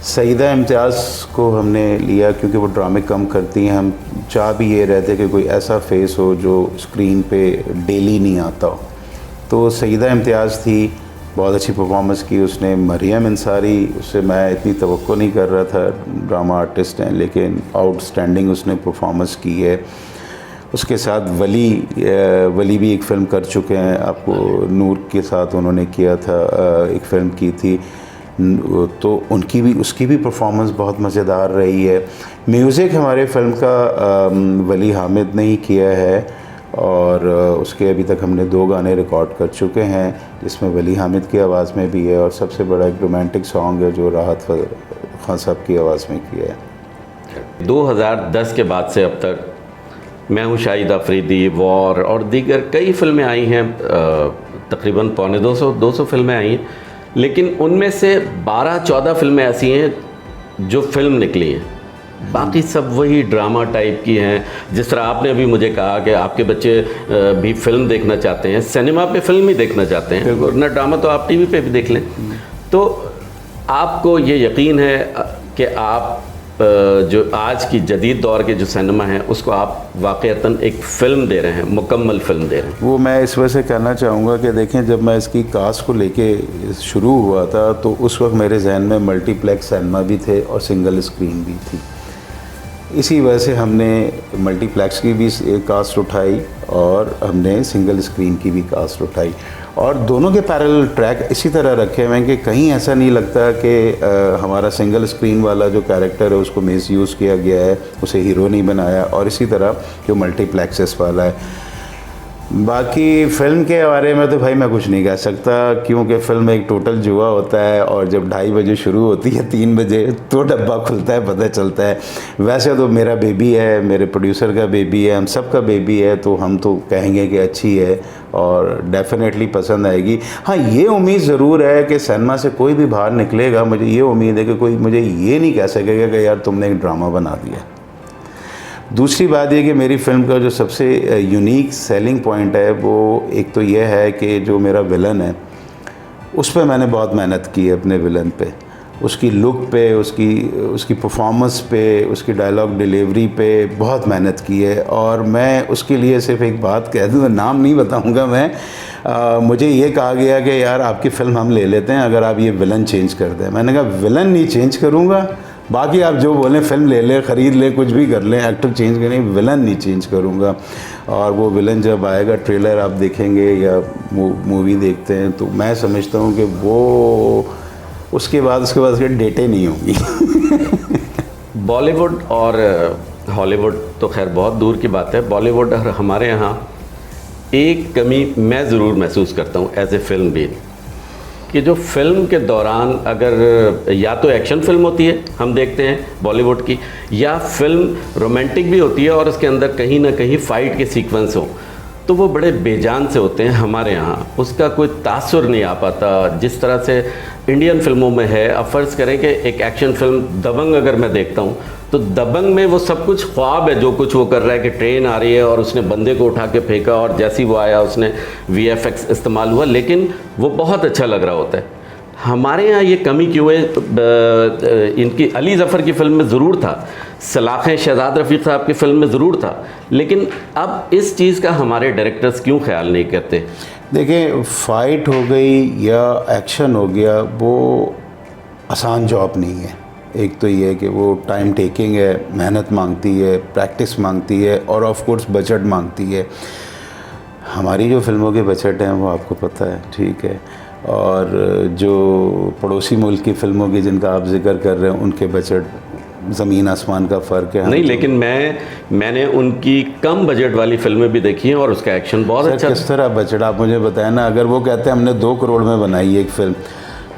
सईदा इम्तियाज़ को हमने लिया क्योंकि वो ड्रामे कम करती हैं। हम चाह भी ये रहते कि कोई ऐसा फेस हो जो स्क्रीन पे डेली नहीं आता हो, तो सईदा इम्तियाज़ थी, बहुत अच्छी परफॉर्मेंस की उसने। मरियम अंसारी, उससे मैं इतनी तवक्को नहीं कर रहा था, ड्रामा आर्टिस्ट हैं, लेकिन आउटस्टैंडिंग उसने परफॉर्मेंस की है। उसके साथ वली भी एक फ़िल्म कर चुके हैं, आपको नूर के साथ उन्होंने किया था, एक फ़िल्म की थी, तो उसकी भी परफॉर्मेंस बहुत मज़ेदार रही है। म्यूज़िक हमारे फ़िल्म का वली हामिद ने ही किया है और उसके अभी तक हमने 2 गाने रिकॉर्ड कर चुके हैं जिसमें वली हामिद की आवाज़ में भी है और सबसे बड़ा एक रोमांटिक सॉन्ग है जो राहत खान साहब की आवाज़ में किया है। 2010 के बाद से अब तक मैं हूँ, शाहिद अफरीदी, वॉर और दीगर कई फिल्में आई हैं, तकरीबन 200 फिल्में आई हैं, लेकिन उनमें से 12-14 फिल्में ऐसी हैं जो फिल्म निकली हैं, बाकी सब वही ड्रामा टाइप की हैं। जिस तरह आपने अभी मुझे कहा कि आपके बच्चे भी फिल्म देखना चाहते हैं, सिनेमा पे फिल्म ही देखना चाहते हैं, वरना ड्रामा तो आप टीवी पे भी देख लें। तो आपको ये यकीन है कि आप जो आज की जदीद दौर के जो सिनेमा है उसको आप वाक़ईतन एक फ़िल्म दे रहे हैं, मुकम्मल फ़िल्म दे रहे हैं। वो मैं इस वजह से कहना चाहूँगा कि देखें, जब मैं इसकी कास्ट को लेके शुरू हुआ था तो उस वक्त मेरे जहन में मल्टीप्लेक्स सिनेमा भी थे और सिंगल स्क्रीन भी थी। इसी वजह से हमने मल्टीप्लेक्स की भी कास्ट उठाई और हमने सिंगल स्क्रीन की भी कास्ट उठाई, और दोनों के पैरेलल ट्रैक इसी तरह रखे हुए हैं कि कहीं ऐसा नहीं लगता कि हमारा सिंगल स्क्रीन वाला जो कैरेक्टर है उसको मिस यूज़ किया गया है, उसे हीरो नहीं बनाया, और इसी तरह जो मल्टीप्लेक्सेस वाला है। बाकी फ़िल्म के बारे में तो भाई मैं कुछ नहीं कह सकता, क्योंकि फ़िल्म एक टोटल जुआ होता है, और जब 2:30 बजे शुरू होती है 3 बजे तो डब्बा खुलता है, पता चलता है। वैसे तो मेरा बेबी है, मेरे प्रोड्यूसर का बेबी है, हम सब का बेबी है, तो हम तो कहेंगे कि अच्छी है और डेफिनेटली पसंद आएगी। हाँ, ये उम्मीद ज़रूर है कि सिनेमा से कोई भी बाहर निकलेगा, मुझे ये उम्मीद है कि कोई मुझे ये नहीं कह सकेगा कि यार तुमने एक ड्रामा बना दिया। दूसरी बात ये कि मेरी फ़िल्म का जो सबसे यूनिक सेलिंग पॉइंट है वो एक तो ये है कि जो मेरा विलन है उस पर मैंने बहुत मेहनत की है, अपने विलन पे, उसकी लुक पे, उसकी परफॉर्मेंस पे, उसकी डायलॉग डिलीवरी पे बहुत मेहनत की है। और मैं उसके लिए सिर्फ एक बात कह दूँ, नाम नहीं बताऊँगा मैं, मुझे ये कहा गया कि यार आपकी फ़िल्म हम ले लेते हैं अगर आप ये विलन चेंज कर दें। मैंने कहा विलन नहीं चेंज करूँगा, बाकी आप जो बोलें फ़िल्म ले लें, ख़रीद लें, कुछ भी कर लें, एक्टर चेंज करें, विलन नहीं चेंज करूँगा। और वो विलन जब आएगा, ट्रेलर आप देखेंगे या मूवी देखते हैं, तो मैं समझता हूँ कि वो उसके बाद उसके डेटें नहीं होंगी। बॉलीवुड और हॉलीवुड तो खैर बहुत दूर की बात है, बॉलीवुड और हमारे यहाँ एक कमी मैं ज़रूर महसूस करता हूँ एज ए फिल्म भी, कि जो फिल्म के दौरान अगर या तो एक्शन फिल्म होती है हम देखते हैं बॉलीवुड की, या फिल्म रोमांटिक भी होती है और उसके अंदर कहीं ना कहीं फ़ाइट के सीक्वेंस हो, तो वो बड़े बेजान से होते हैं। हमारे यहाँ उसका कोई तासुर नहीं आ पाता जिस तरह से इंडियन फिल्मों में है। अब फ़र्ज़ करें कि एक एक्शन फिल्म दबंग अगर मैं देखता हूँ तो दबंग में वो सब कुछ ख्वाब है, जो कुछ वो कर रहा है कि ट्रेन आ रही है और उसने बंदे को उठा के फेंका और जैसे ही वो आया उसने VFX इस्तेमाल हुआ, लेकिन वो बहुत अच्छा लग रहा होता है। हमारे यहाँ ये कमी क्यों है? इनकी अली ज़फ़र की फ़िल्म में ज़रूर था, सलाखें शहजाद रफ़ीक साहब की फ़िल्म में ज़रूर था, लेकिन अब इस चीज़ का हमारे डायरेक्टर्स क्यों ख्याल नहीं करते? देखें, फ़ाइट हो गई या एक्शन हो गया, वो आसान जॉब नहीं है। एक तो ये है कि वो टाइम टेकिंग है, मेहनत मांगती है, प्रैक्टिस मांगती है, और ऑफ कोर्स बजट मांगती है। हमारी जो फिल्मों के बजट हैं वो आपको पता है, ठीक है, और जो पड़ोसी मुल्क की फ़िल्मों की जिनका आप जिक्र कर रहे हैं उनके बजट ज़मीन आसमान का फ़र्क है। नहीं, लेकिन मैंने उनकी कम बजट वाली फिल्में भी देखी हैं और उसका एक्शन बहुत अच्छा। किस तरह बजट आप मुझे बताएं ना। अगर वो कहते हैं हमने 2 करोड़ में बनाई है एक फ़िल्म,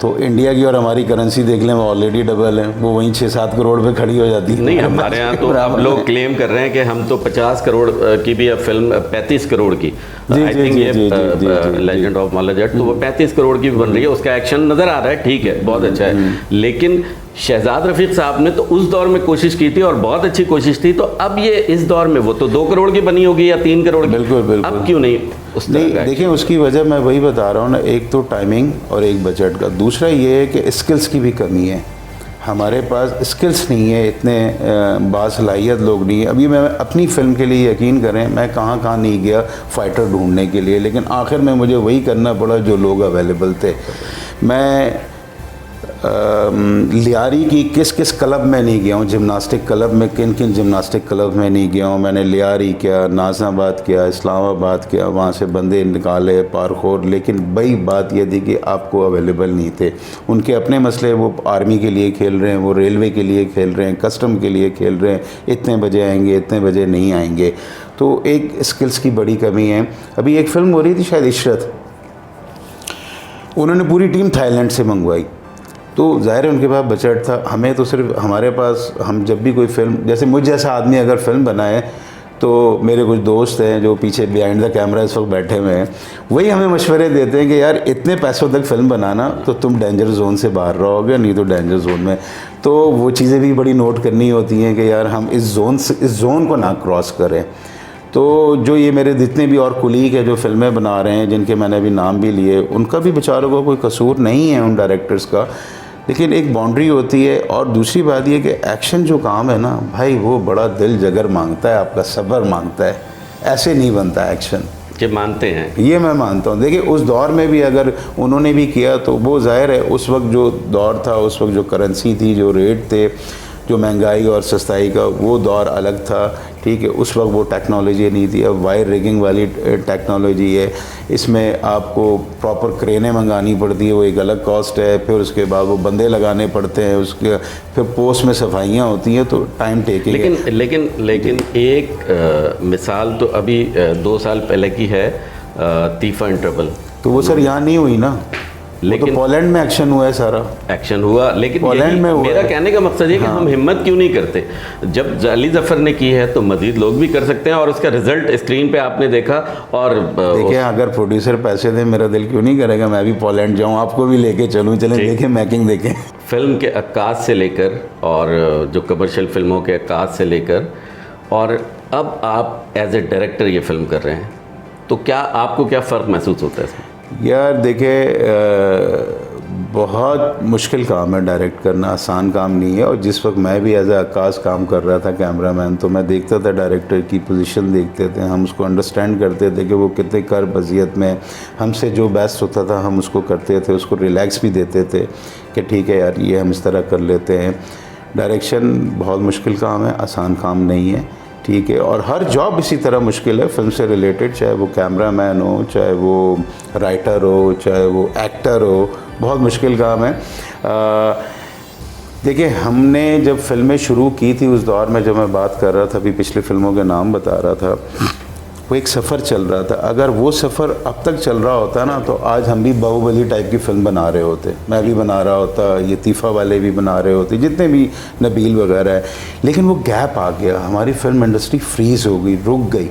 तो इंडिया की और हमारी करेंसी देख लें, वो ऑलरेडी डबल है, वो वहीं 6-7 करोड़ पे खड़ी हो जाती है। नहीं, हमारे यहाँ तो अब लोग क्लेम कर रहे हैं कि हम तो 50 करोड़ की भी अब फिल्म 35 करोड़ की, आई थिंक ये लेजेंड ऑफ माला जट, तो वो 35 करोड़ की भी बन रही है, उसका एक्शन नज़र आ रहा है, ठीक है, बहुत अच्छा है। लेकिन शहजाद रफ़ीक साहब ने तो उस दौर में कोशिश की थी और बहुत अच्छी कोशिश थी, तो अब ये इस दौर में वो तो 2 करोड़ की बनी होगी या 3 करोड़ की, बिल्कुल अब क्यों नहीं उस नहीं? देखिए, उसकी वजह मैं वही बता रहा हूँ ना, एक तो टाइमिंग और एक बजट का। दूसरा ये है कि स्किल्स की भी कमी है, हमारे पास स्किल्स नहीं है, इतने बासलाहियत लोग नहीं है। अभी मैं अपनी फ़िल्म के लिए यकीन करें, मैं कहाँ नहीं गया फ़ाइटर ढूंढने के लिए, लेकिन आखिर में मुझे वही करना पड़ा जो लोग अवेलेबल थे। मैं लियारी की किस क्लब में नहीं गया हूँ, जिमनास्टिक क्लब में किन जिमनास्टिक क्लब में नहीं गया हूँ। मैंने लियारी किया, नाज़िमाबाद किया, इस्लामाबाद किया, वहाँ से बंदे निकाले, पारखोर, लेकिन बड़ी बात यह थी कि आपको अवेलेबल नहीं थे। उनके अपने मसले, वो आर्मी के लिए खेल रहे हैं, वो रेलवे के लिए खेल रहे हैं, कस्टम के लिए खेल रहे हैं, इतने बजे आएंगे, इतने बजे नहीं आएंगे, तो एक स्किल्स की बड़ी कमी है। अभी एक फ़िल्म हो रही थी शायद इशरत, उन्होंने पूरी टीम थाईलैंड से मंगवाई, तो ज़ाहिर है उनके पास बजट था। हमें तो सिर्फ हमारे पास, हम जब भी कोई फ़िल्म, जैसे मुझ जैसा आदमी अगर फ़िल्म बनाए, तो मेरे कुछ दोस्त हैं जो पीछे बिहाइंड द कैमरा इस वक्त बैठे हुए हैं, वही हमें मशवरे देते हैं कि यार इतने पैसों तक फ़िल्म बनाना तो तुम डेंजर जोन से बाहर रहोगे, नहीं तो डेंजर जोन में। तो वो चीज़ें भी बड़ी नोट करनी होती हैं कि यार हम इस जोन को ना क्रॉस करें। तो जो ये मेरे जितने भी और कुलीग है जो फ़िल्में बना रहे हैं, जिनके मैंने अभी नाम भी लिए, उनका भी बेचारों को कोई कसूर नहीं है उन डायरेक्टर्स का, लेकिन एक बाउंड्री होती है। और दूसरी बात ये कि एक्शन जो काम है ना भाई, वो बड़ा दिल जगर मांगता है, आपका सब्र मांगता है, ऐसे नहीं बनता एक्शन। कि मानते हैं ये मैं मानता हूँ। देखिए उस दौर में भी अगर उन्होंने भी किया तो वो ज़ाहिर है उस वक्त जो दौर था, उस वक्त जो करेंसी थी, जो रेट थे, जो महंगाई और सस्ताई का वो दौर अलग था, ठीक है। उस वक्त वो टेक्नोलॉजी नहीं थी। अब वायर रिगिंग वाली टेक्नोलॉजी है, इसमें आपको प्रॉपर क्रेनें मंगानी पड़ती है, वो एक अलग कॉस्ट है। फिर उसके बाद वो बंदे लगाने पड़ते हैं, उसके फिर पोस्ट में सफाइयाँ होती हैं, तो टाइम टेकिंग है। लेकिन एक मिसाल तो अभी 2 साल पहले की है, तीफा एंड ट्रबल। तो वो सर यहाँ नहीं हुई ना, लेकिन तो पोलैंड में एक्शन हुआ है, सारा एक्शन हुआ। लेकिन पोलैंड में हुआ मेरा है। कहने का मकसद है कि हम हिम्मत क्यों नहीं करते? जब अली जफर ने की है तो मजीद लोग भी कर सकते हैं, और उसका रिजल्ट स्क्रीन पे आपने देखा। और देखिए अगर प्रोड्यूसर पैसे दे, मेरा दिल क्यों नहीं करेगा मैं भी पोलैंड जाऊँ, आपको भी लेके चलूँ, चलें देखें, मेकिंग देखें। फिल्म के अक्कास से लेकर और जो कमर्शियल फिल्मों के अक्कास से लेकर, और अब आप एज ए डायरेक्टर ये फिल्म कर रहे हैं, तो क्या आपको क्या फ़र्क महसूस होता है इसमें? यार देखिए बहुत मुश्किल काम है डायरेक्ट करना, आसान काम नहीं है। और जिस वक्त मैं भी एज ए अक्कास काम कर रहा था कैमरामैन, तो मैं देखता था डायरेक्टर की पोजीशन देखते थे, हम उसको अंडरस्टैंड करते थे कि वो कितने कर वज़ियत में, हमसे जो बेस्ट होता था हम उसको करते थे, उसको रिलैक्स भी देते थे कि ठीक है यार ये हम इस तरह कर लेते हैं। डायरेक्शन बहुत मुश्किल काम है, आसान काम नहीं है, ठीक है। और हर जॉब इसी तरह मुश्किल है फिल्म से रिलेटेड, चाहे वो कैमरामैन हो, चाहे वो राइटर हो, चाहे वो एक्टर हो, बहुत मुश्किल काम है। देखिए हमने जब फिल्में शुरू की थी उस दौर में, जब मैं बात कर रहा था, अभी पिछली फिल्मों के नाम बता रहा था, वो एक सफ़र चल रहा था। अगर वो सफ़र अब तक चल रहा होता ना, तो आज हम भी बाहुबली टाइप की फ़िल्म बना रहे होते, मैं भी बना रहा होता, ये तीफा वाले भी बना रहे होते, जितने भी नबील वगैरह है। लेकिन वो गैप आ गया, हमारी फिल्म इंडस्ट्री फ्रीज़ हो गई, रुक गई,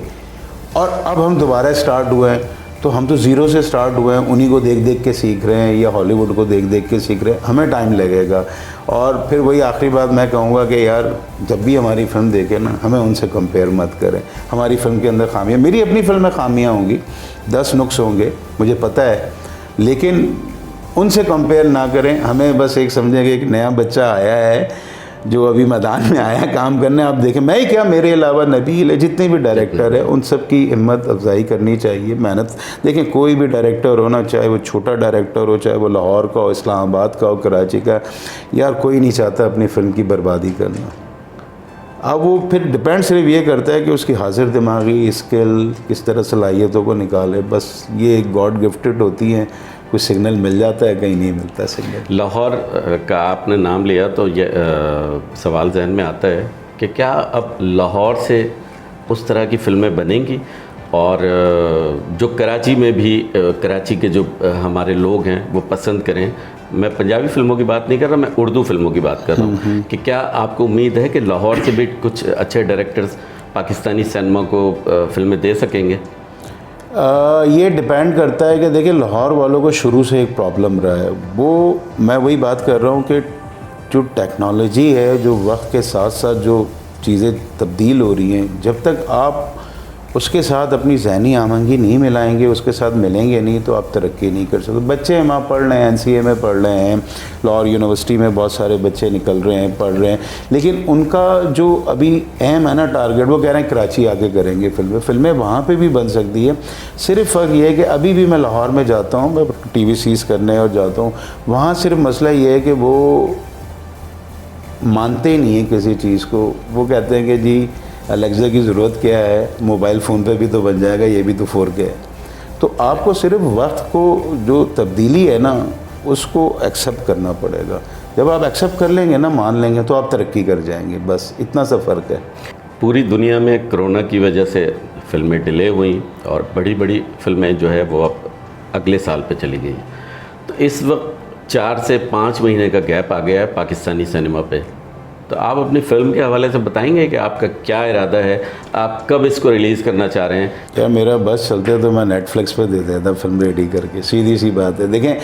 और अब हम दोबारा स्टार्ट हुए हैं। तो हम तो ज़ीरो से स्टार्ट हुए हैं, उन्हीं को देख देख के सीख रहे हैं, या हॉलीवुड को देख देख के सीख रहे हैं, हमें टाइम लगेगा। और फिर वही आखिरी बात मैं कहूँगा कि यार जब भी हमारी फ़िल्म देखें ना, हमें उनसे कंपेयर मत करें। हमारी फ़िल्म के अंदर खामियाँ, मेरी अपनी फ़िल्म में खामियाँ होंगी, 10 नुक्स होंगे, मुझे पता है, लेकिन उनसे कंपेयर ना करें। हमें बस एक समझें कि एक नया बच्चा आया है जो अभी मैदान में आया काम करने। आप देखें, मैं ही क्या, मेरे अलावा नबील है, जितने भी डायरेक्टर है, उन सब की हिम्मत अफजाई करनी चाहिए, मेहनत। देखें कोई भी डायरेक्टर हो ना, चाहे वो छोटा डायरेक्टर हो, चाहे वो लाहौर का हो, इस्लामाबाद का हो, कराची का, यार कोई नहीं चाहता अपनी फ़िल्म की बर्बादी करना। अब वो फिर डिपेंड सिर्फ ये करता है कि उसकी हाजिर दिमागी स्किल किस तरह सलाहियतों को निकाले, बस ये गॉड गिफ्टेड होती हैं। कुछ सिग्नल मिल जाता है, कहीं नहीं मिलता सिग्नल। लाहौर का आपने नाम लिया तो ये सवाल जहन में आता है कि क्या अब लाहौर से उस तरह की फ़िल्में बनेंगी, और जो कराची में भी कराची के जो हमारे लोग हैं वो पसंद करें। मैं पंजाबी फ़िल्मों की बात नहीं कर रहा, मैं उर्दू फ़िल्मों की बात कर रहा हूँ, कि क्या आपको उम्मीद है कि लाहौर से भी कुछ अच्छे डायरेक्टर्स पाकिस्तानी सिनेमा को फ़िल्में दे सकेंगे? ये डिपेंड करता है कि देखिए लाहौर वालों को शुरू से एक प्रॉब्लम रहा है, वो मैं वही बात कर रहा हूँ कि जो टेक्नोलॉजी है, जो वक्त के साथ साथ जो चीज़ें तब्दील हो रही हैं, जब तक आप उसके साथ अपनी ज़हनी आमंगी नहीं मिलाएंगे, उसके साथ मिलेंगे नहीं, तो आप तरक्की नहीं कर सकते। बच्चे वहाँ पढ़ रहे हैं, NCA में पढ़ रहे हैं, लाहौर यूनिवर्सिटी में बहुत सारे बच्चे निकल रहे हैं, पढ़ रहे हैं, लेकिन उनका जो अभी एम है ना, टारगेट, वो कह रहे हैं कराची आके करेंगे फिल्में वहाँ पे भी बन सकती है। सिर्फ फ़र्क ये है कि अभी भी मैं लाहौर में जाता हूँ, मैं TVCs करने और जाता हूँ, वहाँ सिर्फ मसला ये है कि वो मानते ही नहीं है किसी चीज़ को। वो कहते हैं कि जी अलेक्सा की ज़रूरत क्या है, मोबाइल फ़ोन पे भी तो बन जाएगा, ये भी तो 4K है। तो आपको सिर्फ वक्त को जो तब्दीली है ना, उसको एक्सेप्ट करना पड़ेगा। जब आप एक्सेप्ट कर लेंगे ना, मान लेंगे, तो आप तरक्की कर जाएंगे, बस इतना सा फ़र्क है। पूरी दुनिया में कोरोना की वजह से फ़िल्में डिले हुई, और बड़ी बड़ी फ़िल्में जो है वो अब अगले साल पे चली गई। तो इस वक्त 4 से 5 महीने का गैप आ गया है पाकिस्तानी सिनेमा पे। तो आप अपनी फ़िल्म के हवाले से बताएंगे कि आपका क्या इरादा है, आप कब इसको रिलीज़ करना चाह रहे हैं? क्या मेरा बस चलते तो मैं नेटफ्लिक्स पे दे देता फिल्म रेडी करके, सीधी सी बात है। देखें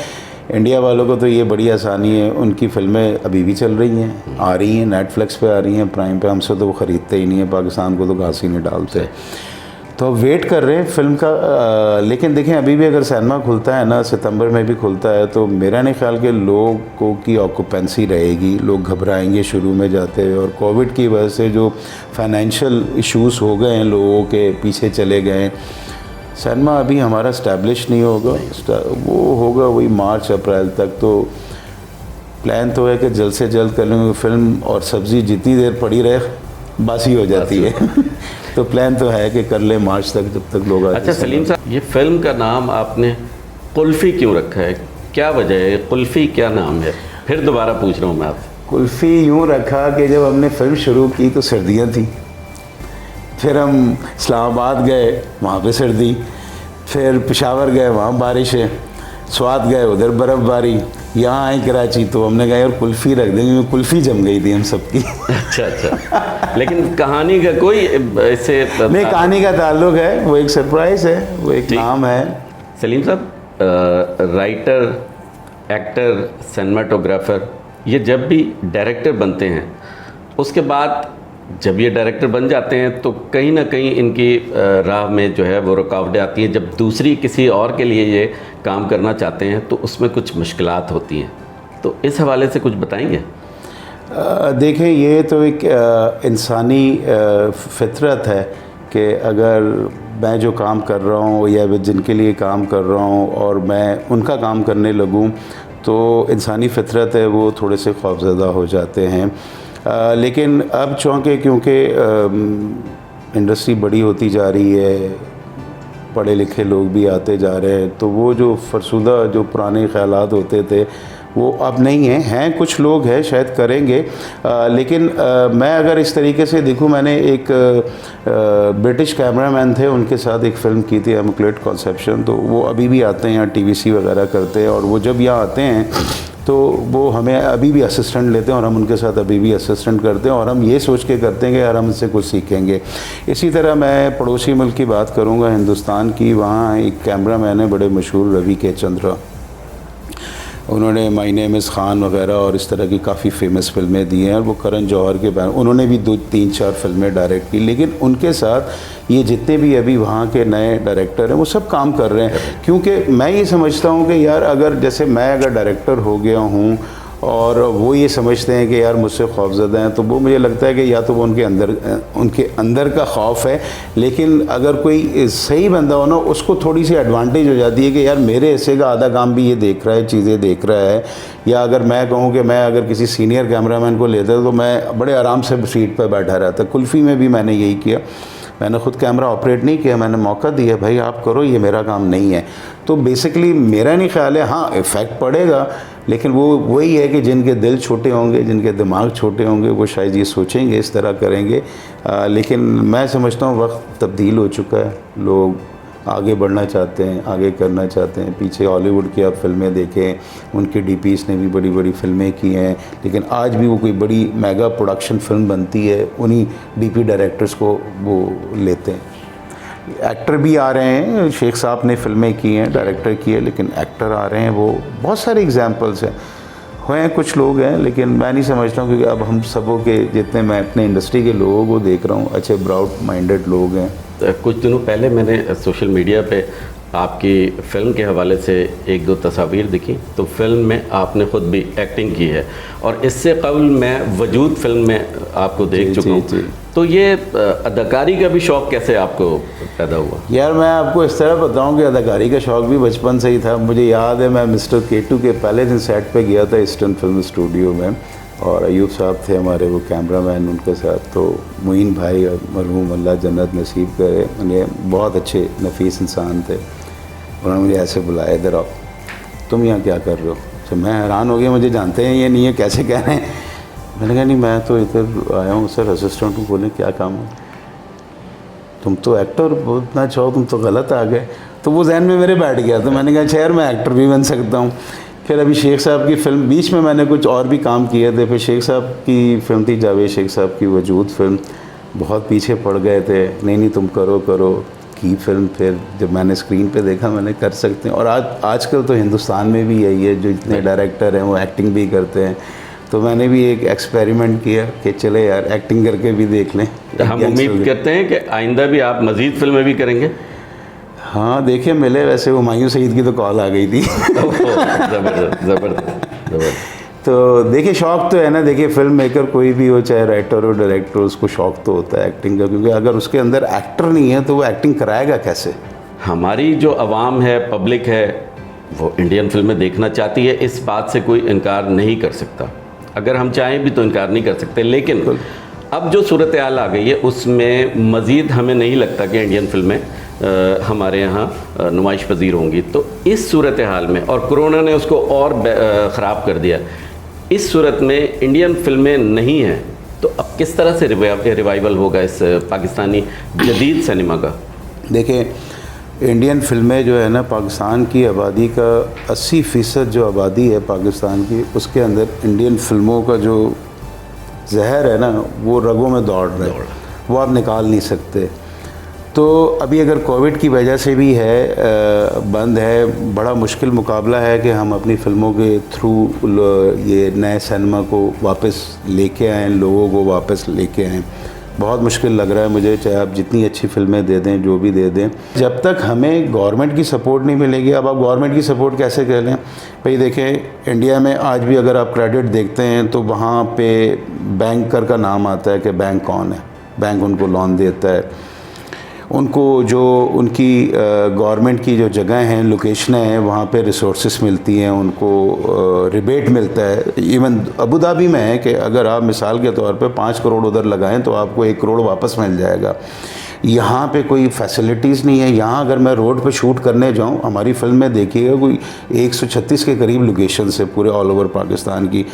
इंडिया वालों को तो ये बड़ी आसानी है, उनकी फ़िल्में अभी भी चल रही हैं, आ रही हैं, नेटफ्लिक्स पे आ रही हैं, प्राइम पे। हमसे तो वो ख़रीदते ही नहीं है, पाकिस्तान को तो घास ही नहीं डालते। तो वेट कर रहे हैं फिल्म का। लेकिन देखें, अभी भी अगर सिनेमा खुलता है ना, सितंबर में भी खुलता है, तो मेरा नहीं ख्याल कि लोगों की ऑक्यूपेंसी रहेगी, लोग घबराएंगे शुरू में जाते हुए, और कोविड की वजह से जो फाइनेंशियल इश्यूज हो गए हैं, लोगों के पीछे चले गए। सिनेमा अभी हमारा स्टैब्लिश नहीं होगा, वो होगा वही मार्च अप्रैल तक। तो प्लान तो है कि जल्द से जल्द कर लेंगे फिल्म, और सब्ज़ी जितनी देर पड़ी रहे बासी हो जाती है। तो प्लान तो है कि कर ले मार्च तक, जब तक लोग अच्छा सलीम साहब, ये फिल्म का नाम आपने कुल्फ़ी क्यों रखा है? क्या वजह है? कुल्फ़ी क्या नाम है? फिर दोबारा पूछ रहा हूँ मैं आपसे। कुल्फ़ी यूँ रखा कि जब हमने फिल्म शुरू की तो सर्दियाँ थी, फिर हम इस्लामाबाद गए, वहाँ पे सर्दी, फिर पेशावर गए, वहाँ बारिश है, स्वात गए, उधर बर्फ़बारी, यहाँ आए कराची, तो हमने कहा यार कुल्फ़ी रख देंगे। कुल्फ़ी जम गई थी हम सबकी। अच्छा अच्छा, लेकिन कहानी का कोई इससे नहीं, कहानी का ताल्लुक है, वो एक सरप्राइज़ है, वो एक नाम है। सलीम साहब, राइटर, एक्टर, सिनेमाटोग्राफर, ये जब भी डायरेक्टर बनते हैं, उसके बाद जब ये डायरेक्टर बन जाते हैं तो कहीं ना कहीं इनकी राह में जो है वो रुकावटें आती हैं। जब दूसरी किसी और के लिए ये काम करना चाहते हैं तो उसमें कुछ मुश्किलात होती हैं, तो इस हवाले से कुछ बताएंगे? देखें, ये तो एक इंसानी फितरत है कि अगर मैं जो काम कर रहा हूँ या जिनके लिए काम कर रहा हूँ और मैं उनका काम करने लगूँ, तो इंसानी फितरत है वो थोड़े से खौफज़दा हो जाते हैं। लेकिन अब चूँकि क्योंकि इंडस्ट्री बड़ी होती जा रही है, पढ़े लिखे लोग भी आते जा रहे हैं, तो वो जो फरसुदा जो पुराने ख़यालात होते थे वो अब नहीं हैं। कुछ लोग हैं शायद करेंगे, लेकिन मैं अगर इस तरीके से देखूं, मैंने एक ब्रिटिश कैमरामैन थे, उनके साथ एक फ़िल्म की थी इमैक्युलेट कॉन्सेप्शन, तो वो अभी भी आते हैं यहाँ टीवीसी वगैरह करते हैं, और वो जब यहाँ आते हैं तो वो हमें अभी भी असिस्टेंट लेते हैं और हम उनके साथ अभी भी असिस्टेंट करते हैं, और हम ये सोच के करते हैं कि यार हम इससे कुछ सीखेंगे। इसी तरह मैं पड़ोसी मुल्क की बात करूँगा, हिंदुस्तान की, वहाँ एक कैमरामैन है बड़े मशहूर, रवि के चंद्रा। उन्होंने माय नेम इज़ खान वगैरह और इस तरह की काफ़ी फेमस फिल्में दी हैं, और वो करण जौहर के बैन, उन्होंने भी 2-3-4 फिल्में डायरेक्ट की। लेकिन उनके साथ ये जितने भी अभी वहाँ के नए डायरेक्टर हैं वो सब काम कर रहे हैं, क्योंकि मैं ये समझता हूँ कि यार अगर जैसे मैं अगर डायरेक्टर हो गया हूँ और वो ये समझते हैं कि यार मुझसे खौफज़दा हैं, तो वो मुझे लगता है कि या तो वो उनके अंदर का खौफ है, लेकिन अगर कोई सही बंदा हो ना, उसको थोड़ी सी एडवांटेज हो जाती है कि यार मेरे हिस्से का आधा काम भी ये देख रहा है, चीज़ें देख रहा है। या अगर मैं कहूँ कि मैं अगर किसी सीनियर कैमरामैन को लेता तो मैं बड़े आराम से सीट पर बैठा रहता। कुल्फ़ी में भी मैंने यही किया, मैंने ख़ुद कैमरा ऑपरेट नहीं किया, मैंने मौका दिया, भाई आप करो, ये मेरा काम नहीं है। तो बेसिकली मेरा नहीं ख्याल है, हाँ इफ़ेक्ट पड़ेगा, लेकिन वो वही है कि जिनके दिल छोटे होंगे, जिनके दिमाग छोटे होंगे, वो शायद ये सोचेंगे, इस तरह करेंगे। लेकिन मैं समझता हूँ वक्त तब्दील हो चुका है, लोग आगे बढ़ना चाहते हैं, आगे करना चाहते हैं। पीछे हॉलीवुड की आप फिल्में देखें, उनके डीपीस ने भी बड़ी बड़ी फिल्में की हैं, लेकिन आज भी वो कोई बड़ी मेगा प्रोडक्शन फिल्म बनती है, उन्हीं डीपी डायरेक्टर्स को वो लेते हैं। एक्टर भी आ रहे हैं, शेख साहब ने फिल्में की हैं, डायरेक्टर की है, लेकिन एक्टर आ रहे हैं, वो बहुत सारे एग्जांपल्स हैं कुछ लोग हैं, लेकिन मैं नहीं समझता हूँ, क्योंकि अब हम सबों के जितने मैं अपने इंडस्ट्री के लोगों को देख रहा हूँ, अच्छे ब्रॉड माइंडेड लोग हैं। कुछ दिनों पहले मैंने सोशल मीडिया पे आपकी फ़िल्म के हवाले से 1-2 तस्वीर दिखी, तो फिल्म में आपने ख़ुद भी एक्टिंग की है, और इससे कबल मैं वजूद फिल्म में आपको देख चुका हूँ। तो ये अदाकारी का भी शौक़ कैसे आपको पैदा हुआ? यार मैं आपको इस तरह बताऊं कि अदाकारी का शौक़ भी बचपन से ही था। मुझे याद है मैं मिस्टर केटू के पहले दिन सेट पे गया था ईस्टर्न फिल्म स्टूडियो में, और अयूब साहब थे हमारे वो कैमरामैन, उनके साथ तो मुइन भाई और मरहूम अल्लाह जन्नत नसीब करे, उन्हें बहुत अच्छे नफीस इंसान थे। उन्होंने मुझे ऐसे बुलाया, इधर आओ, तुम यहाँ क्या कर रहे हो? तो मैं हैरान हो गया, मुझे जानते हैं ये नहीं है, कैसे कह रहे हैं? मैंने कहा नहीं, मैं तो इधर आया हूँ सर, असिस्टेंट हूँ। बोले क्या काम है? तुम तो एक्टर बोलना चाहो, तुम तो गलत आ गए। तो वो जहन में मेरे बैठ गया, तो मैंने कहा अच्छा यार मैं एक्टर भी बन सकता हूँ। फिर अभी शेख साहब की फ़िल्म, बीच में मैंने कुछ और भी काम किए थे। फिर शेख साहब की फ़िल्म थी, जावेद शेख साहब की वजूद फ़िल्म, बहुत पीछे पड़ गए थे, नहीं तुम करो की फ़िल्म। फिर जब मैंने स्क्रीन पे देखा, मैंने कर सकते हैं। और आजकल तो हिंदुस्तान में भी यही है, जो इतने डायरेक्टर हैं वो एक्टिंग भी करते हैं। तो मैंने भी एक एक्सपेरिमेंट किया कि चले यार एक्टिंग करके भी देख लें। हम उम्मीद करते हैं कि आइंदा भी आप मज़ीद फिल्में भी करेंगे। हाँ देखिए मिले, वैसे हुमायूं सईद की तो कॉल आ गई थी। ज़बरदस्त ज़बरदस्त ज़बरदस्त। तो देखिए शौक़ तो है ना, देखिए फिल्म मेकर कोई भी हो, चाहे राइटर हो डायरेक्टर हो, उसको शौक़ तो होता है एक्टिंग का, क्योंकि अगर उसके अंदर एक्टर नहीं है तो वो एक्टिंग कराएगा कैसे। हमारी जो आवाम है, पब्लिक है, वो इंडियन फिल्में देखना चाहती है, इस बात से कोई इनकार नहीं कर सकता। अगर हम चाहें भी तो इनकार नहीं कर सकते, लेकिन अब जो सूरत हाल आ गई है उसमें मज़ीद हमें नहीं लगता कि इंडियन फिल्में हमारे यहाँ नुमाइश पजीर होंगी। तो इस सूरत हाल में, और कोरोना ने उसको और ख़राब कर दिया, इस सूरत में इंडियन फिल्में नहीं हैं, तो अब किस तरह से रिवाइवल होगा इस पाकिस्तानी जदीद सिनेमा का? देखिए इंडियन फिल्में जो है ना, पाकिस्तान की आबादी का 80% जो आबादी है पाकिस्तान की, उसके अंदर इंडियन फिल्मों का जो जहर है ना वो रगों में दौड़ रहा है, वो आप निकाल नहीं सकते। तो अभी अगर कोविड की वजह से भी है बंद है, बड़ा मुश्किल मुकाबला है कि हम अपनी फ़िल्मों के थ्रू ये नए सिनेमा को वापस लेके आएँ, लोगों को वापस लेके आएँ। बहुत मुश्किल लग रहा है मुझे, चाहे आप जितनी अच्छी फिल्में दे दें, जो भी दे दें, जब तक हमें गवर्नमेंट की सपोर्ट नहीं मिलेगी। अब आप गवर्नमेंट की सपोर्ट कैसे कर लें भाई? देखें इंडिया में आज भी अगर आप क्रेडिट देखते हैं तो वहाँ पे बैंकर का नाम आता है कि बैंक कौन है, बैंक उनको लोन देता है, उनको जो उनकी गवर्नमेंट की जो जगह हैं, लोकेशनें हैं, वहाँ पे रिसोर्सेस मिलती हैं, उनको रिबेट मिलता है। इवन अबू धाबी में है कि अगर आप मिसाल के तौर पे 5 करोड़ उधर लगाएं तो आपको 1 करोड़ वापस मिल जाएगा। यहाँ पे कोई फैसिलिटीज़ नहीं है। यहाँ अगर मैं रोड पे शूट करने जाऊँ, हमारी फिल्म में देखिएगा कोई 136 के करीब लोकेशन है पूरे ऑल ओवर पाकिस्तान की।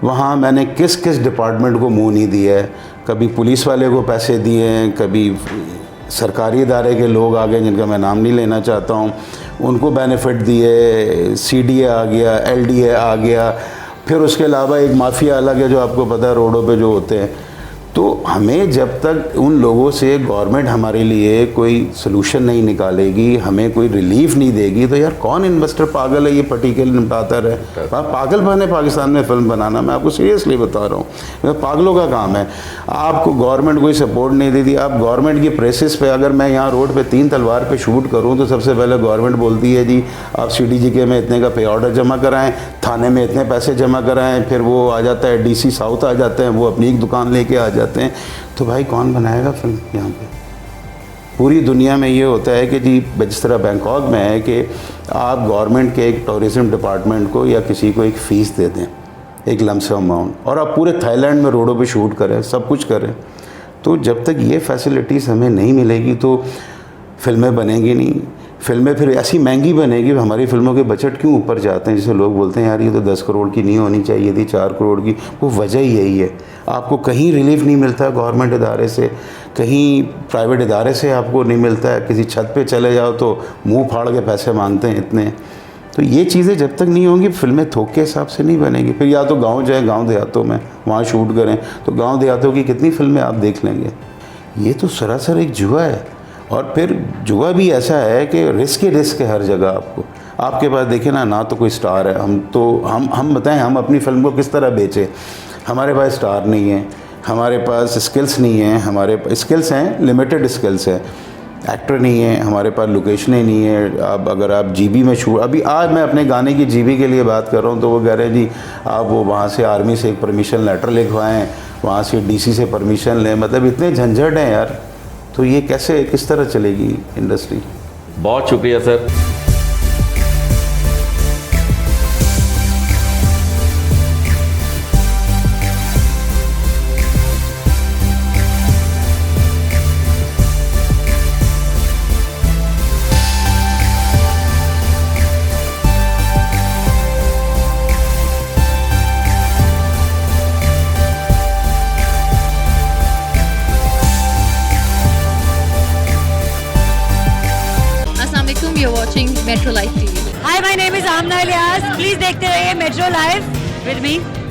वहाँ मैंने किस किस डिपार्टमेंट को मुँह नहीं दिया है, कभी पुलिस वाले को पैसे दिए हैं, कभी सरकारी इदारे के लोग आ गए जिनका मैं नाम नहीं लेना चाहता हूँ, उनको बेनिफिट दिए, सीडीए आ गया, एलडीए आ गया, फिर उसके अलावा एक माफिया अलग है जो आपको पता है रोडों पे जो होते हैं। तो हमें जब तक उन लोगों से गवर्नमेंट हमारे लिए कोई सलूशन नहीं निकालेगी, हमें कोई रिलीफ नहीं देगी, तो यार कौन इन्वेस्टर पागल है ये पर्टिकुलर निपटाता रहे। पागलपन है पाकिस्तान में फ़िल्म बनाना, मैं आपको सीरियसली बता रहा हूँ, पागलों का काम है। आपको गवर्नमेंट कोई सपोर्ट नहीं देती। आप गवर्नमेंट की प्रेसिस पे, अगर मैं यहाँ रोड पर 3 तलवार पर शूट करूँ तो सबसे पहले गवर्नमेंट बोलती है जी आप CDGK में इतने का पे ऑर्डर जमा कराएँ, थाने में इतने पैसे जमा कराएँ, फिर वो आ जाता है DC साउथ आ जाते हैं, वो अपनी एक दुकान लेके आ जाते हैं। तो भाई कौन बनाएगा फिल्म यहाँ पे? पूरी दुनिया में ये होता है कि जी जिस तरह बैंकॉक में है कि आप गवर्नमेंट के एक टूरिज़्म डिपार्टमेंट को या किसी को एक फ़ीस दे दें, एक लमसम अमाउंट, और आप पूरे थाईलैंड में रोडों पे शूट करें, सब कुछ करें। तो जब तक ये फैसिलिटीज़ हमें नहीं मिलेगी तो फिल्में बनेंगी नहीं। फिल्में फिर ऐसी महंगी बनेगी, हमारी फिल्मों के बजट क्यों ऊपर जाते हैं? जैसे लोग बोलते हैं यार ये तो 10 करोड़ की नहीं होनी चाहिए थी, 4 करोड़ की। वो वजह ही यही है, आपको कहीं रिलीफ नहीं मिलता गवर्नमेंट इदारे से, कहीं प्राइवेट इदारे से आपको नहीं मिलता है। किसी छत पे चले जाओ तो मुंह फाड़ के पैसे मांगते हैं इतने। तो ये चीज़ें जब तक नहीं होंगी फिल्में थोक के हिसाब से नहीं बनेंगी। फिर या तो गाँव जाएँ, गाँव देहातों में वहाँ शूट करें, तो गाँव देहातों की कितनी फिल्में आप देख लेंगे। ये तो सरासर एक जुआ है। और फिर जुआ भी ऐसा है कि रिस्क ही रिस्क है हर जगह। आपके पास देखें ना तो कोई स्टार है, हम बताएं हम अपनी फिल्म को किस तरह बेचें। हमारे पास स्टार नहीं है, हमारे पास स्किल्स नहीं है, हमारे स्किल्स हैं लिमिटेड स्किल्स हैं, एक्टर नहीं है, हमारे पास लोकेशनें नहीं है। अब अगर आप GB में शूट, अभी आज मैं अपने गाने की GB के लिए बात कर रहा हूँ तो वो कह रहे हैं जी आप वो वहाँ से आर्मी से एक परमिशन लेटर लिखवाएँ, वहाँ से DC से परमिशन लें। मतलब इतने झंझट हैं यार, तो ये कैसे किस तरह चलेगी इंडस्ट्री। बहुत शुक्रिया sir. You're watching Metro Life TV. Hi, my name is Amna Ilyas. Please देखते रहिए Metro Live with me.